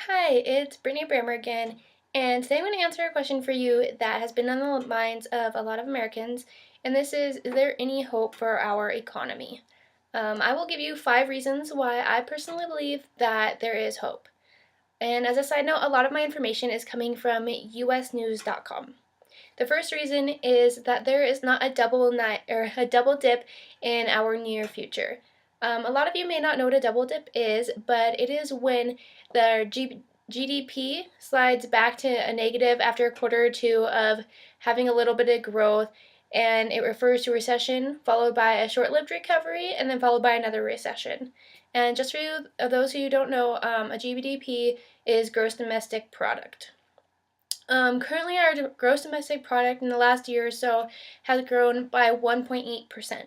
Hi, it's Brittany Brammer again, and today I'm going to answer a question for you that has been on the minds of a lot of Americans, and this is there any hope for our economy? I will give you 5 reasons why I personally believe that there is hope. And as a side note, a lot of my information is coming from usnews.com. The first reason is that there is not a double dip in our near future. A lot of you may not know what a double dip is, but it is when the GDP slides back to a negative after a quarter or two of having a little bit of growth, and it refers to recession, followed by a short lived recovery, and then followed by another recession. And just for you, those of you who don't know, a GDP is gross domestic product. Currently, our gross domestic product in the last year or so has grown by 1.8%.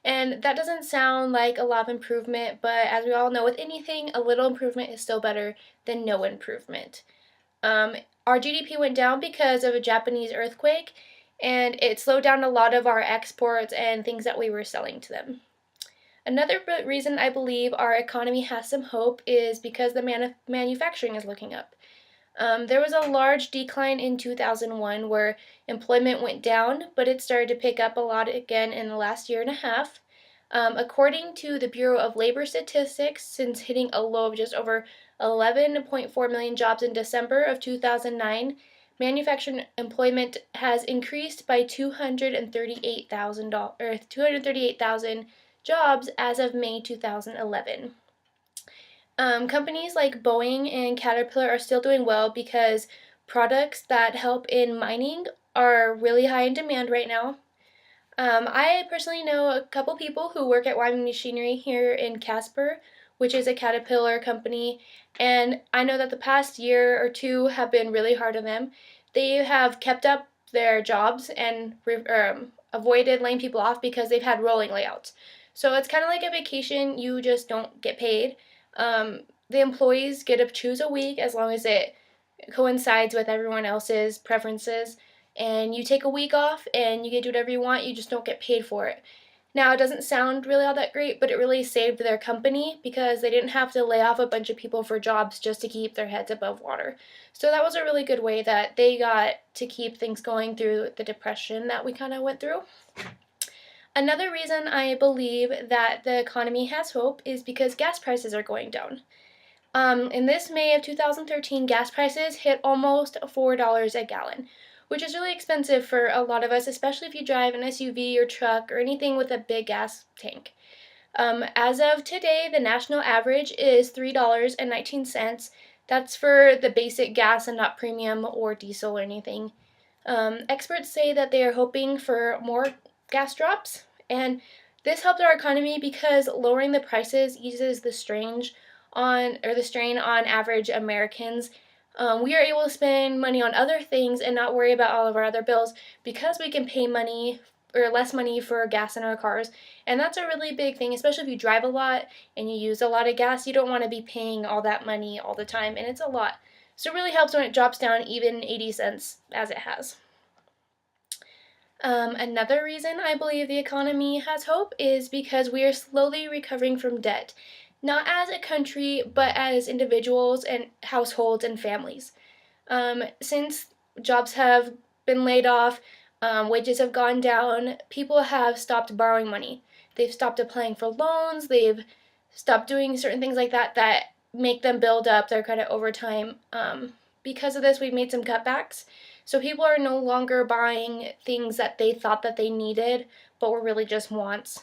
And that doesn't sound like a lot of improvement, but as we all know, with anything, a little improvement is still better than no improvement. Um, our GDP went down because of a Japanese earthquake, and it slowed down a lot of our exports and things that we were selling to them. Another reason I believe our economy has some hope is because the manufacturing is looking up. There was a large decline in 2001 where employment went down, but it started to pick up a lot again in the last year and a half. According to the Bureau of Labor Statistics, since hitting a low of just over 11.4 million jobs in December of 2009, manufacturing employment has increased by 238,000 jobs as of May 2011. Companies like Boeing and Caterpillar are still doing well because products that help in mining are really high in demand right now. I personally know a couple people who work at Wyoming Machinery here in Casper, which is a Caterpillar company, and I know that the past year or two have been really hard on them. They have kept up their jobs and avoided laying people off because they've had rolling layouts. So it's kind of like a vacation, you just don't get paid. The employees get to choose a week as long as it coincides with everyone else's preferences. And you take a week off and you get to do whatever you want, you just don't get paid for it. Now, it doesn't sound really all that great, but it really saved their company because they didn't have to lay off a bunch of people for jobs just to keep their heads above water. So that was a really good way that they got to keep things going through the depression that we kind of went through. Another reason I believe that the economy has hope is because gas prices are going down. In this May of 2013, gas prices hit almost $4 a gallon, which is really expensive for a lot of us, especially if you drive an SUV or truck or anything with a big gas tank. As of today, the national average is $3.19. That's for the basic gas and not premium or diesel or anything. Experts say that they are hoping for more gas drops, and this helps our economy because lowering the prices eases the strain on average Americans. We are able to spend money on other things and not worry about all of our other bills because we can pay money or less money for gas in our cars. And that's a really big thing, especially if you drive a lot and you use a lot of gas. You don't want to be paying all that money all the time, and it's a lot. So it really helps when it drops down even 80 cents as it has. Another reason I believe the economy has hope is because we are slowly recovering from debt, not as a country, but as individuals and households and families. Since jobs have been laid off, wages have gone down, people have stopped borrowing money. They've stopped applying for loans, they've stopped doing certain things like that that make them build up their credit over time. Because of this, we've made some cutbacks. So people are no longer buying things that they thought that they needed, but were really just wants.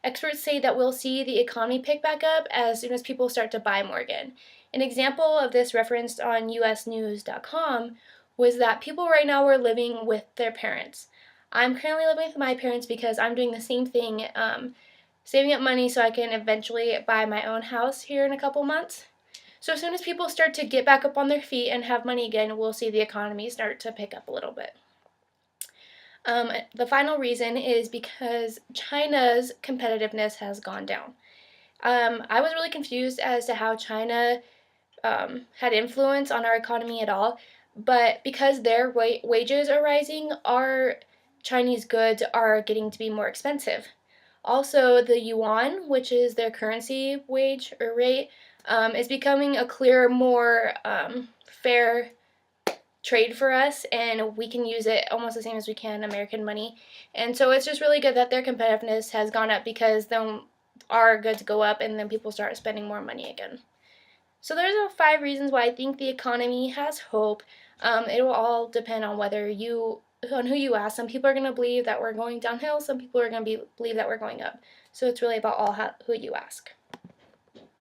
Experts say that we'll see the economy pick back up as soon as people start to buy more again. An example of this referenced on usnews.com was that people right now are living with their parents. I'm currently living with my parents because I'm doing the same thing, saving up money so I can eventually buy my own house here in a couple months. So as soon as people start to get back up on their feet and have money again, we'll see the economy start to pick up a little bit. The final reason is because China's competitiveness has gone down. I was really confused as to how China had influence on our economy at all, but because their wages are rising, our Chinese goods are getting to be more expensive. Also, the yuan, which is their currency wage or rate, is becoming a clearer, more fair trade for us, and we can use it almost the same as we can American money. And so it's just really good that their competitiveness has gone up, because then our goods go up and then people start spending more money again. So there's 5 reasons why I think the economy has hope. It will all depend on who you ask. Some people are going to believe that we're going downhill. Some people are going to believe that we're going up. So it's really about who you ask.